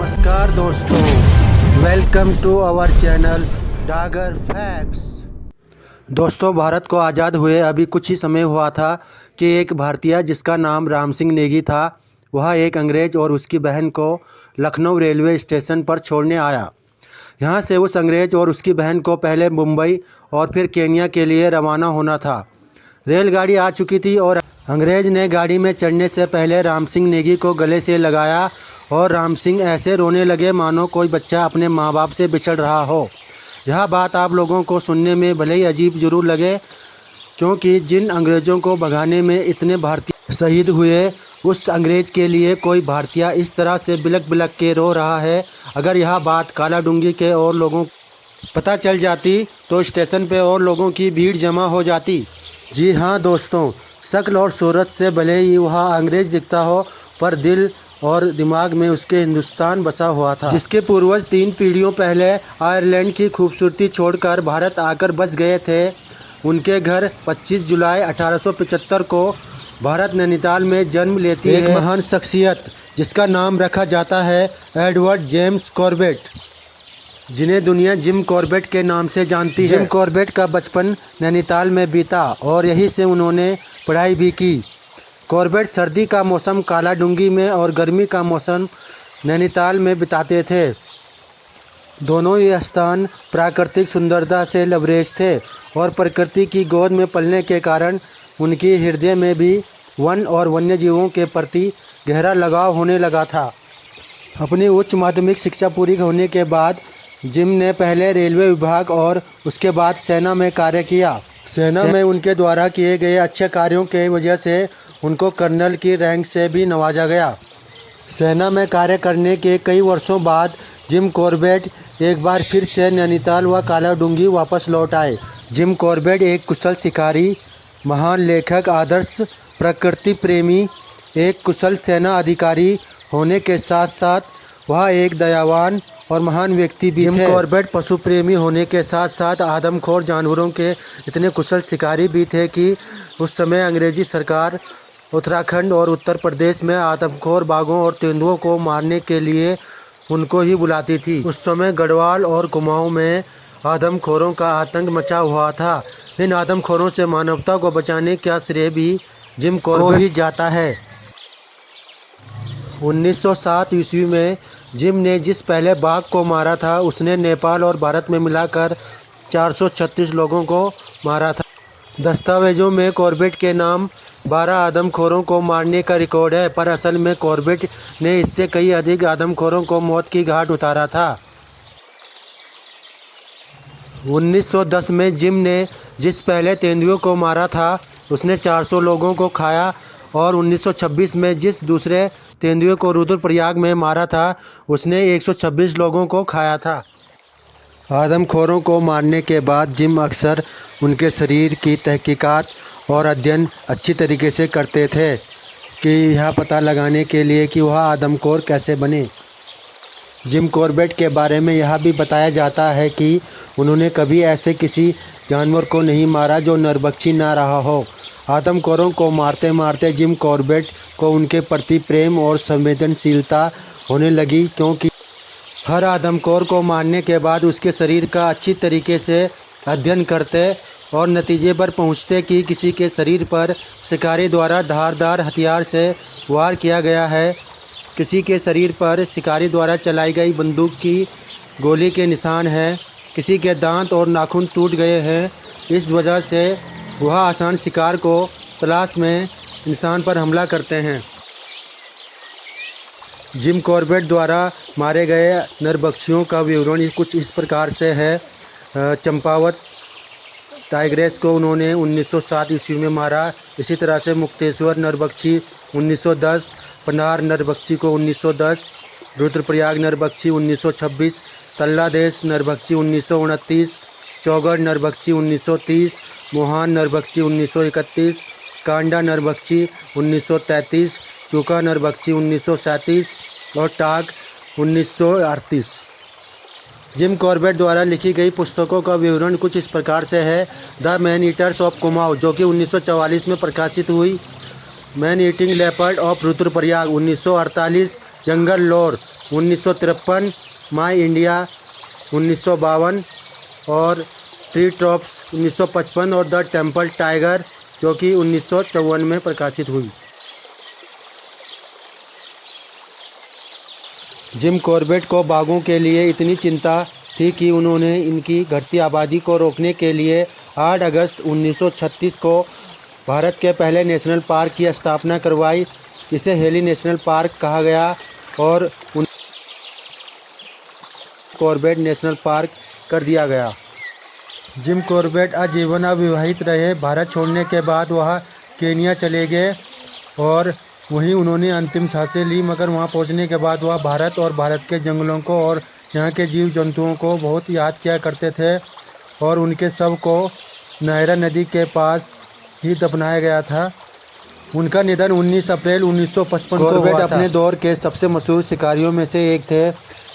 नमस्कार दोस्तों, welcome to our channel Dagar facts. दोस्तों, भारत को आज़ाद हुए अभी कुछ ही समय हुआ था कि एक भारतीय जिसका नाम राम सिंह नेगी था, वह एक अंग्रेज़ और उसकी बहन को लखनऊ रेलवे स्टेशन पर छोड़ने आया। यहाँ से उस अंग्रेज़ और उसकी बहन को पहले मुंबई और फिर केन्या के लिए रवाना होना था। रेलगाड़ी आ चुकी थी और अंग्रेज़ ने गाड़ी में चढ़ने से पहले राम सिंह नेगी को गले से लगाया और राम सिंह ऐसे रोने लगे मानो कोई बच्चा अपने माँ बाप से बिछड़ रहा हो। यह बात आप लोगों को सुनने में भले ही अजीब ज़रूर लगे, क्योंकि जिन अंग्रेज़ों को भगाने में इतने भारतीय शहीद हुए, उस अंग्रेज़ के लिए कोई भारतीय इस तरह से बिलक बिलक के रो रहा है। अगर यह बात कालाडूंगी के और लोगों पता चल जाती तो स्टेशन पे और लोगों की भीड़ जमा हो जाती। जी हाँ दोस्तों, शक्ल और सूरत से भले ही वह अंग्रेज़ दिखता हो, पर दिल और दिमाग में उसके हिंदुस्तान बसा हुआ था, जिसके पूर्वज 3 पीढ़ियों पहले आयरलैंड की खूबसूरती छोड़कर भारत आकर बस गए थे। उनके घर 25 जुलाई 1875 को भारत नैनीताल में जन्म लेती है एक महान शख्सियत, जिसका नाम रखा जाता है एडवर्ड जेम्स कॉर्बेट, जिन्हें दुनिया जिम कॉर्बेट के नाम से जानती है। जिम कॉर्बेट का बचपन नैनीताल में बीता और यहीं से उन्होंने पढ़ाई भी की। कॉर्बेट सर्दी का मौसम कालाडूंगी में और गर्मी का मौसम नैनीताल में बिताते थे। दोनों ही स्थान प्राकृतिक सुंदरता से लबरेज थे और प्रकृति की गोद में पलने के कारण उनकी हृदय में भी वन और वन्य जीवों के प्रति गहरा लगाव होने लगा था। अपनी उच्च माध्यमिक शिक्षा पूरी होने के बाद जिम ने पहले रेलवे विभाग और उसके बाद सेना में कार्य किया। सेना में उनके द्वारा किए गए अच्छे कार्यों के वजह से उनको कर्नल की रैंक से भी नवाजा गया। सेना में कार्य करने के कई वर्षों बाद जिम कॉर्बेट एक बार फिर से नैनीताल व कालाडूंगी वापस लौट आए। जिम कॉर्बेट एक कुशल शिकारी, महान लेखक, आदर्श प्रकृति प्रेमी, एक कुशल सेना अधिकारी होने के साथ साथ वह एक दयावान और महान व्यक्ति भी थे। जिम कॉर्बेट पशु प्रेमी होने के साथ साथ आदमखोर जानवरों के इतने कुशल शिकारी भी थे कि उस समय अंग्रेजी सरकार उत्तराखंड और उत्तर प्रदेश में आदमखोर बाघों और तेंदुओं को मारने के लिए उनको ही बुलाती थी। उस समय गढ़वाल और कुमाऊं में आदमखोरों का आतंक मचा हुआ था। इन आदमखोरों से मानवता को बचाने का श्रेय भी जिम कॉर्बेट को ही जाता है। 1907 ईस्वी में जिम ने जिस पहले बाघ को मारा था, उसने नेपाल और भारत में मिलाकर 436 लोगों को मारा था। दस्तावेजों में कॉर्बेट के नाम 12 आदमखोरों को मारने का रिकॉर्ड है, पर असल में कॉर्बेट ने इससे कई अधिक आदमखोरों को मौत की घाट उतारा था। 1910 में जिम ने जिस पहले तेंदुओं को मारा था, उसने 400 लोगों को खाया और 1926 में जिस दूसरे तेंदुए को रुद्रप्रयाग में मारा था, उसने 126 लोगों को खाया था। आदमखोरों को मारने के बाद जिम अक्सर उनके शरीर की तहकीकात और अध्ययन अच्छी तरीके से करते थे कि यह पता लगाने के लिए कि वह आदमखोर कैसे बने। जिम कॉर्बेट के बारे में यह भी बताया जाता है कि उन्होंने कभी ऐसे किसी जानवर को नहीं मारा जो नरभक्षी ना रहा हो। आदमखोरों को मारते मारते जिम कॉर्बेट को उनके प्रति प्रेम और संवेदनशीलता होने लगी, क्योंकि हर आदमखोर को मारने के बाद उसके शरीर का अच्छी तरीके से अध्ययन करते और नतीजे पर पहुंचते कि किसी के शरीर पर शिकारी द्वारा धारदार हथियार से वार किया गया है, किसी के शरीर पर शिकारी द्वारा चलाई गई बंदूक की गोली के निशान हैं, किसी के दांत और नाखून टूट गए हैं। इस वजह से वह आसान शिकार को तलाश में इंसान पर हमला करते हैं। जिम कॉर्बेट द्वारा मारे गए नरभक्षियों का विवरण कुछ इस प्रकार से है। चंपावत टाइग्रेस को उन्होंने 1907 ईस्वी में मारा। इसी तरह से मुक्तेश्वर नरभक्षी 1910, पनार नरभक्षी को 1910, रुद्रप्रयाग नरभक्षी 1926, तल्लादेश नरभक्षी 1929, चौगढ़ नरभक्षी 1930, मोहान नरभक्षी 1931, कांडा नरभक्षी 1933, चूका नरभक्षी 1937 और टाग 1938। जिम कॉर्बेट द्वारा लिखी गई पुस्तकों का विवरण कुछ इस प्रकार से है। The man eaters of Kumaon, जो कि 1944 में प्रकाशित हुई। Man eating leopard of Rudraprayag 1948, jungle lore 1953, my India 1952 और ट्री टॉप्स 1955 और द टेम्पल टाइगर जो कि 1954 में प्रकाशित हुई। जिम कॉर्बेट को बाघों के लिए इतनी चिंता थी कि उन्होंने इनकी घटती आबादी को रोकने के लिए 8 अगस्त 1936 को भारत के पहले नेशनल पार्क की स्थापना करवाई। इसे हेली नेशनल पार्क कहा गया और कॉर्बेट नेशनल पार्क कर दिया गया। जिम कॉर्बेट आजीवन अविवाहित रहे। भारत छोड़ने के बाद वह केन्या चले गए और वहीं उन्होंने अंतिम सांसें ली, मगर वहां पहुंचने के बाद वह भारत और भारत के जंगलों को और यहाँ के जीव जंतुओं को बहुत याद किया करते थे और उनके शव को नायरा नदी के पास ही दफनाया गया था। उनका निधन 19 अप्रैल 1955 को हुआ था। अपने दौर के सबसे मशहूर शिकारियों में से एक थे।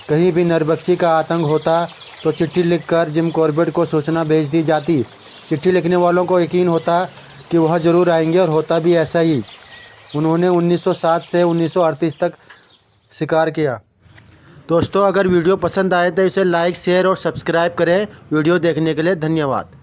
कहीं भी नरभक्षी का आतंक होता तो चिट्ठी लिखकर जिम कॉर्बेट को सूचना भेज दी जाती। चिट्ठी लिखने वालों को यकीन होता कि वह ज़रूर आएंगे और होता भी ऐसा ही। उन्होंने 1907 से 1938 तक शिकार किया। दोस्तों, अगर वीडियो पसंद आए तो इसे लाइक, शेयर और सब्सक्राइब करें। वीडियो देखने के लिए धन्यवाद।